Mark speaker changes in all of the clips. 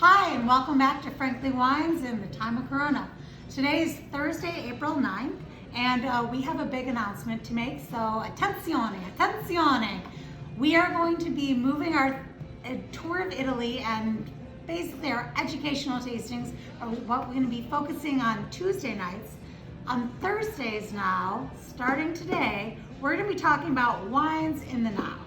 Speaker 1: Hi, and welcome back to Frankly Wines in the time of Corona. Today is Thursday, April 9th, and we have a big announcement to make, so attenzione. We are going to be moving our tour of Italy, and basically our educational tastings are what we're going to be focusing on Tuesday nights. On Thursdays now, starting today, we're going to be talking about wines in the now.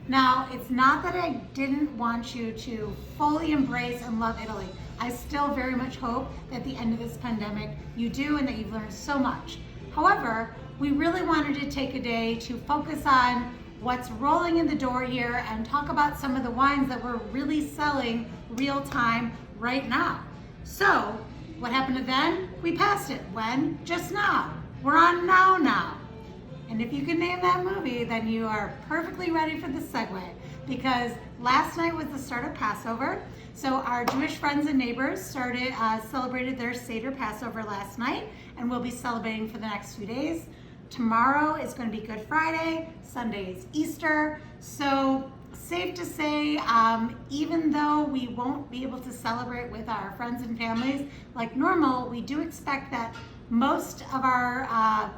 Speaker 1: Now, it's not that I didn't want you to fully embrace and love Italy. I still very much hope that at the end of this pandemic you do and that you've learned so much. However, we really wanted to take a day to focus on what's rolling in the door here and talk about some of the wines that we're really selling real time right now. So, what happened then? We passed it. When? Just now. We're on now. And if you can name that movie, then you are perfectly ready for the segue, because last night was the start of Passover. So our Jewish friends and neighbors celebrated their Seder Passover last night, and we'll be celebrating for the next few days. Tomorrow is going to be Good Friday, Sunday is Easter. So safe to say, even though we won't be able to celebrate with our friends and families like normal, we do expect that most of our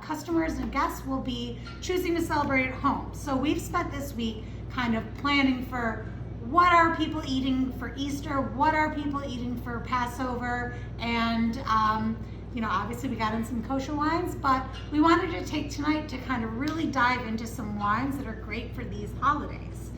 Speaker 1: customers and guests will be choosing to celebrate at home. So we've spent this week kind of planning for what are people eating for Easter, what are people eating for Passover, and obviously we got in some kosher wines, but we wanted to take tonight to kind of really dive into some wines that are great for these holidays.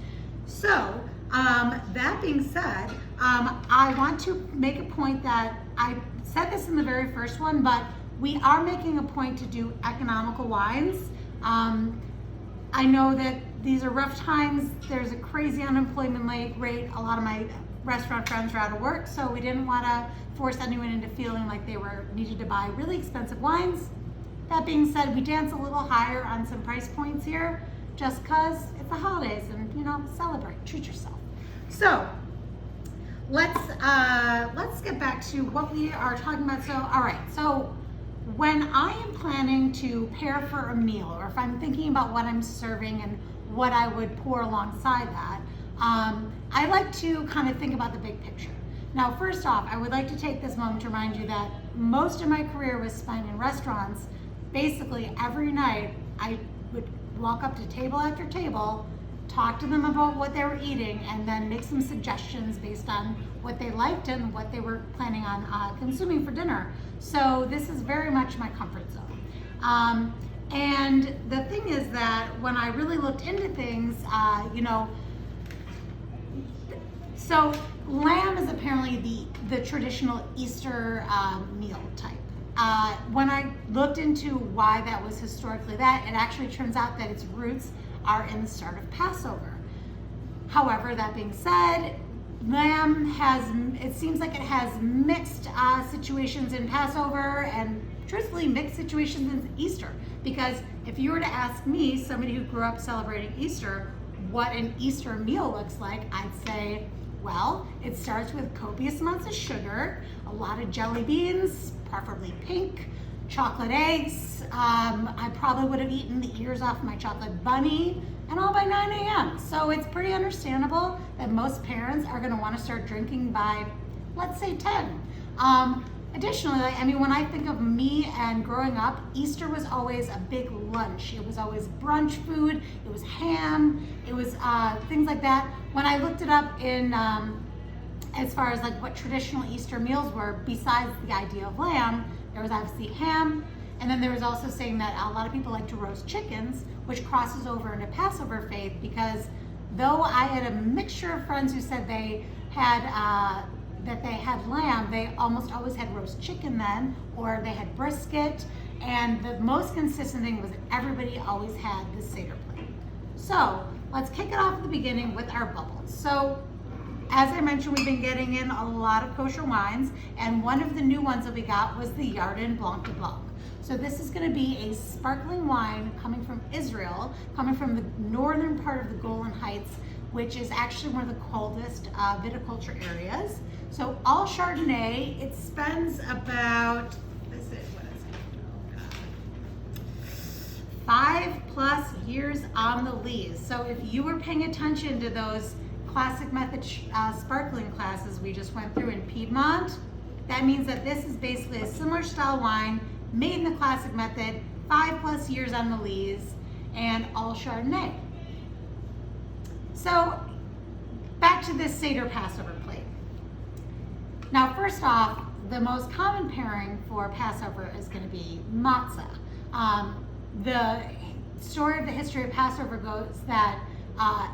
Speaker 1: So that being said, I want to make a point that I said this in the very first one, but we are making a point to do economical wines. I know that these are rough times. There's a crazy unemployment rate. A lot of my restaurant friends are out of work, so we didn't want to force anyone into feeling like they needed to buy really expensive wines. That being said, we dance a little higher on some price points here, just because it's the holidays and celebrate, treat yourself. So let's get back to what we are talking about. So when I am planning to pair for a meal, or if I'm thinking about what I'm serving and what I would pour alongside that, I like to kind of think about the big picture. Now, first off, I would like to take this moment to remind you that most of my career was spent in restaurants. Basically, every night I would walk up to table after table, talk to them about what they were eating, and then make some suggestions based on what they liked and what they were planning on consuming for dinner. So this is very much my comfort zone. And the thing is that when I really looked into things, so lamb is apparently the traditional Easter meal type. When I looked into why that was historically that, it actually turns out that its roots are in the start of Passover. However, that being said, lamb it seems like it has mixed situations in Passover and truthfully mixed situations in Easter. Because if you were to ask me, somebody who grew up celebrating Easter, what an Easter meal looks like, I'd say, well, it starts with copious amounts of sugar, a lot of jelly beans, preferably pink, chocolate eggs. I probably would have eaten the ears off my chocolate bunny, and all by 9 a.m. So it's pretty understandable that most parents are going to want to start drinking by, let's say, 10. Additionally, when I think of me and growing up, Easter was always a big lunch. It was always brunch food. It was ham. It was things like that. When I looked it up in as far as like what traditional Easter meals were, besides the idea of lamb, there was obviously ham, and then there was also saying that a lot of people like to roast chickens, which crosses over into Passover faith, because though I had a mixture of friends who said they had lamb, they almost always had roast chicken then, or they had brisket, and the most consistent thing was that everybody always had the Seder plate. So let's kick it off at the beginning with our bubbles. So as I mentioned, we've been getting in a lot of kosher wines, and one of the new ones that we got was the Yarden Blanc de Blanc. So this is going to be a sparkling wine coming from Israel, coming from the northern part of the Golan Heights, which is actually one of the coldest viticulture areas. So all Chardonnay, it spends about, 5+ years on the lees. So if you were paying attention to those classic method sparkling classes we we just went through in Piedmont. That means that this is basically a similar style wine made in the classic method, 5+ years on the lees, and all Chardonnay. So back to this Seder Passover plate. Now, first off, the most common pairing for Passover is going to be matzah. The story of the history of Passover goes that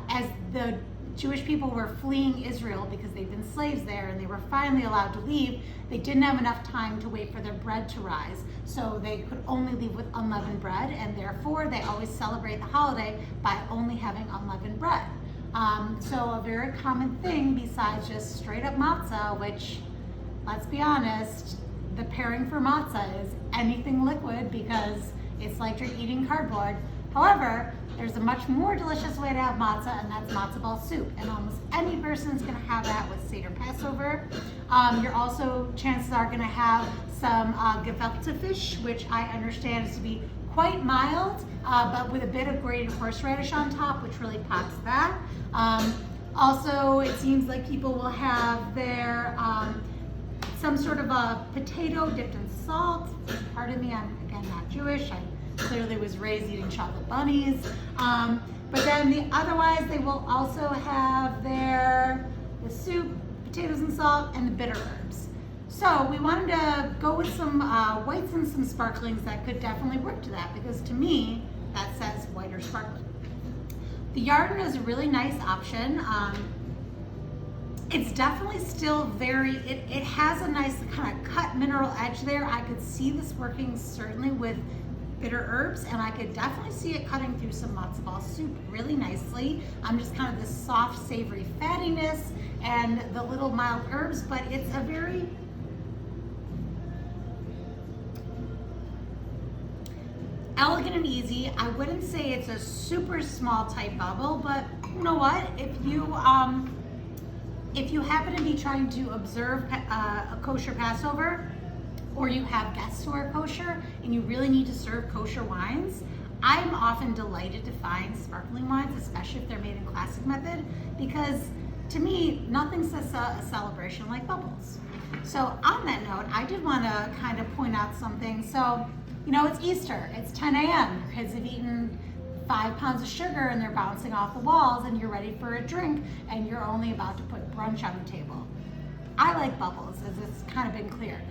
Speaker 1: as the Jewish people were fleeing Israel because they'd been slaves there and they were finally allowed to leave, they didn't have enough time to wait for their bread to rise. So they could only leave with unleavened bread, and therefore they always celebrate the holiday by only having unleavened bread. So a very common thing besides just straight up matzah, which, let's be honest, the pairing for matzah is anything liquid because it's like you're eating cardboard. However, there's a much more delicious way to have matzah, and that's matzo ball soup. And almost any person's gonna have that with Seder Passover. You're also, chances are, gonna have some gefilte fish, which I understand is to be quite mild, but with a bit of grated horseradish on top, which really pops that. Also, it seems like people will have their some sort of a potato dipped in salt. Pardon me, I'm again not Jewish. I clearly was raised eating chocolate bunnies. But then otherwise they will also have the soup, potatoes and salt, and the bitter herbs. So we wanted to go with some whites and some sparklings that could definitely work to that, because to me, that says white or sparkling. The Yarden is a really nice option. It's definitely still it has a nice kind of cut mineral edge there. I could see this working certainly with bitter herbs, and I could definitely see it cutting through some matzo ball soup really nicely. Just kind of this soft, savory fattiness and the little mild herbs, but it's a very elegant and easy. I wouldn't say it's a super small type bubble, but you know what? If you happen to be trying to observe a kosher Passover, or you have guests who are kosher and you really need to serve kosher wines, I'm often delighted to find sparkling wines, especially if they're made in classic method, because to me, nothing says a celebration like bubbles. So on that note, I did want to kind of point out something. So, you know, it's Easter, it's 10 a.m. Your kids have eaten 5 pounds of sugar and they're bouncing off the walls, and you're ready for a drink, and you're only about to put brunch on the table. I like bubbles, as it's kind of been clear.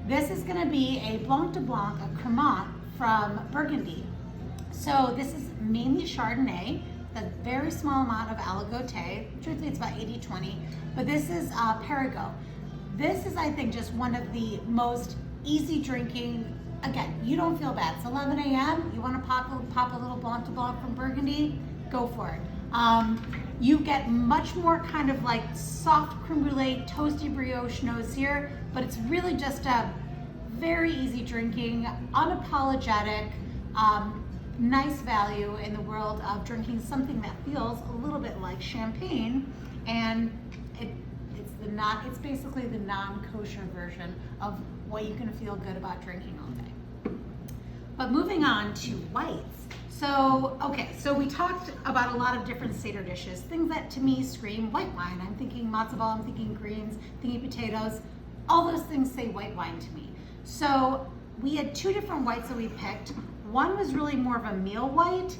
Speaker 1: This is going to be a Blanc de Blanc, a Cremant from Burgundy. So this is mainly Chardonnay, a very small amount of Aligoté. Truthfully, it's about 80-20, but this is Périgord. This is, I think, just one of the most easy drinking. Again, you don't feel bad. It's 11 a.m. You want to pop a little Blanc de Blanc from Burgundy? Go for it. You get much more kind of like soft creme brulee, toasty brioche nose here, but it's really just a very easy drinking, unapologetic, nice value in the world of drinking something that feels a little bit like champagne, and it's basically the non-kosher version of what you can feel good about drinking all day. But moving on to whites. So we talked about a lot of different Seder dishes, things that to me scream white wine. I'm thinking matzo ball, I'm thinking greens, thinking potatoes. All those things say white wine to me. So we had 2 different whites that we picked. One was really more of a meal white,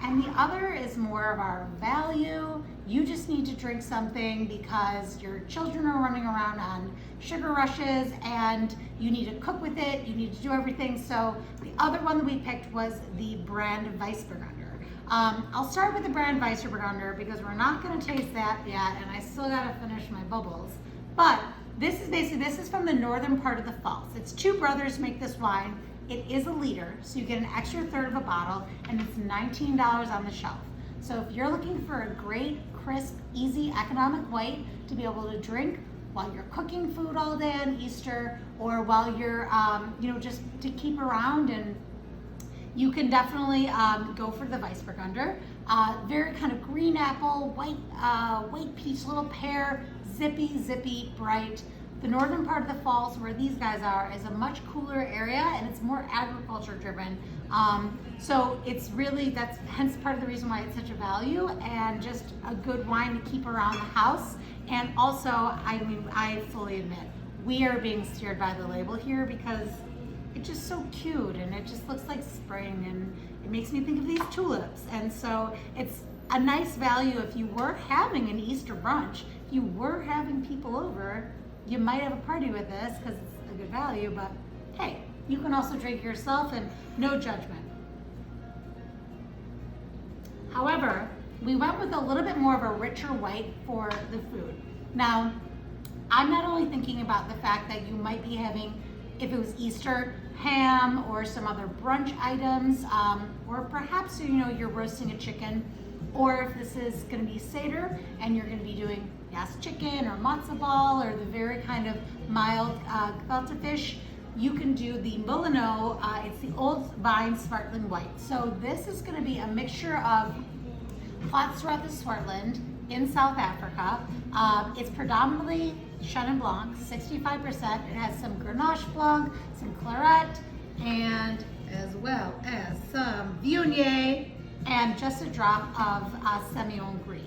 Speaker 1: and the other is more of our value. You just need to drink something because your children are running around on sugar rushes and you need to cook with it, you need to do everything. So the other one that we picked was the brand Weissburgunder. I'll start with the brand Weissburgunder because we're not gonna taste that yet, and I still gotta finish my bubbles. But this is from the northern part of the Pfalz. It's 2 brothers make this wine. It is a liter, so you get an extra third of a bottle, and it's $19 on the shelf. So if you're looking for a great, crisp, easy, economic white to be able to drink while you're cooking food all day on Easter, or while you're, just to keep around, and you can definitely go for the Weissburgunder. Very kind of green apple, white peach, little pear, zippy, bright, The northern part of the falls where these guys are is a much cooler area and it's more agriculture driven. So it's really, that's hence part of the reason why it's such a value and just a good wine to keep around the house. And also, I mean, I fully admit, we are being steered by the label here because it's just so cute and it just looks like spring and it makes me think of these tulips. And so it's a nice value if you were having an Easter brunch, if you were having people over, you might have a party with this because it's a good value, but hey, you can also drink yourself and no judgment. However, we went with a little bit more of a richer white for the food. Now, I'm not only thinking about the fact that you might be having, if it was Easter, ham or some other brunch items, or perhaps you're roasting a chicken, or if this is going to be Seder and you're going to be doing chicken or matzo ball or the very kind of mild gefilte fish, you can do the Molyneux. It's the Old Vine Swartland White. So this is going to be a mixture of plots throughout the Swartland in South Africa. It's predominantly Chenin Blanc, 65%. It has some Grenache Blanc, some Claret, and as well as some Viognier, and just a drop of Semillon Gris.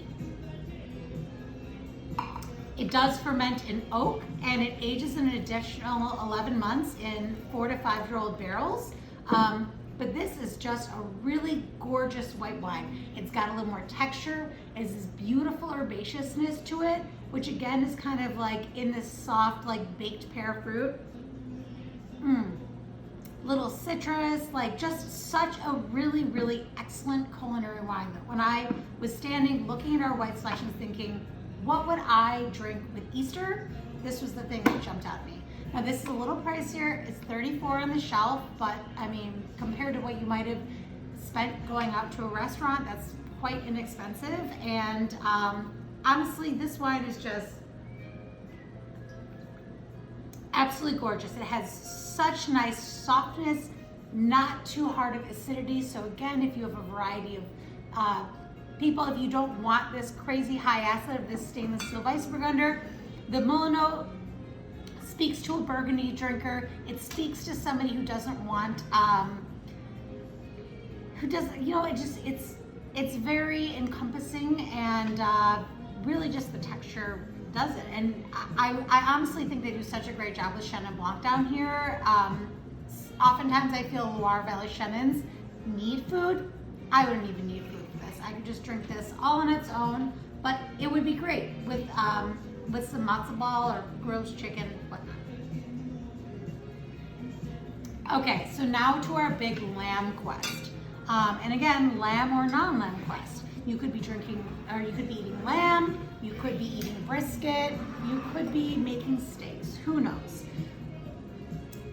Speaker 1: It does ferment in oak, and it ages an additional 11 months in 4 to 5 year old barrels. But this is just a really gorgeous white wine. It's got a little more texture. It has this beautiful herbaceousness to it, which again is kind of like in this soft, like baked pear fruit. Little citrus, like just such a really, really excellent culinary wine that when I was standing looking at our white selections thinking, what would I drink with Easter? This was the thing that jumped out at me. Now this is a little pricier. It's $34 on the shelf, but I mean, compared to what you might have spent going out to a restaurant, that's quite inexpensive. And honestly, this wine is just absolutely gorgeous. It has such nice softness, not too hard of acidity. So again, if you have a variety of people, if you don't want this crazy high acid of this stainless steel Weissburgunder, the Molyneux speaks to a Burgundy drinker. It speaks to somebody who doesn't want, it's very encompassing and really just the texture does it. And I honestly think they do such a great job with Chenin Blanc down here. Oftentimes I feel Loire Valley Chenins need food. I wouldn't even need food for this. I could just drink this all on its own, but it would be great with some matzo ball or grilled chicken, whatnot. Okay, so now to our big lamb quest. And again, lamb or non-lamb quest. You could be drinking, or you could be eating lamb, you could be eating brisket, you could be making steaks, who knows?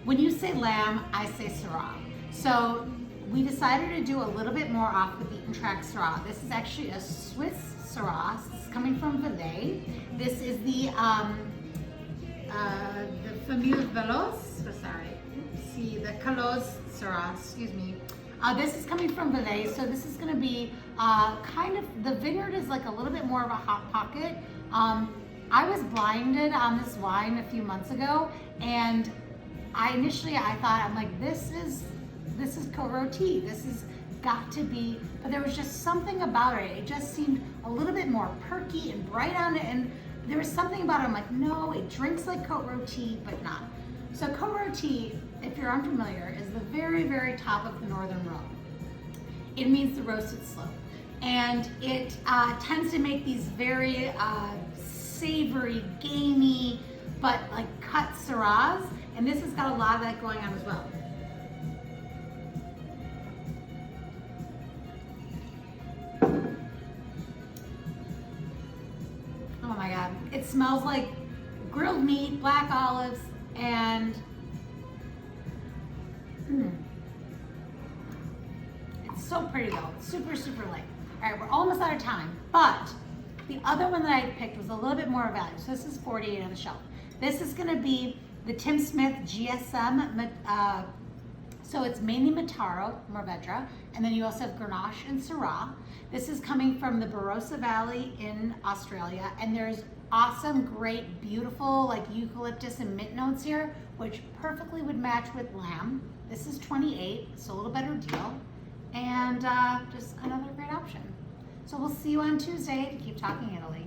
Speaker 1: When you say lamb, I say Syrah. So we decided to do a little bit more off the beaten track Syrah. This is actually a Swiss Syrah. This is coming from Vallée. This is the Famille Velos, the Caloz Syrah, excuse me. This is coming from Vallée, so this is going to be kind of, the vineyard is like a little bit more of a hot pocket. I was blinded on this wine a few months ago, and initially I thought, I'm like, this is Côte Rôtie. This has got to be, but there was just something about it. It just seemed a little bit more perky and bright on it, and there was something about it. I'm like, no, it drinks like Côte Rôtie, but not. So Côte Rôtie, if you're unfamiliar, is the very, very top of the northern Rhone. It means the roasted slope. And it tends to make these very savory, gamey, but like cut Syrahs. And this has got a lot of that going on as well. Oh my God. It smells like grilled meat, black olives, and it's so pretty though. It's super, super light. All right, we're almost out of time, but the other one that I picked was a little bit more value. So this is $48 on the shelf. This is gonna be the Tim Smith GSM So it's mainly Mataro, Mourvedre, and then you also have Grenache and Syrah. This is coming from the Barossa Valley in Australia, and there's awesome, great, beautiful like eucalyptus and mint notes here, which perfectly would match with lamb. This is 28, so a little better deal, and just another great option. So we'll see you on Tuesday to keep talking Italy.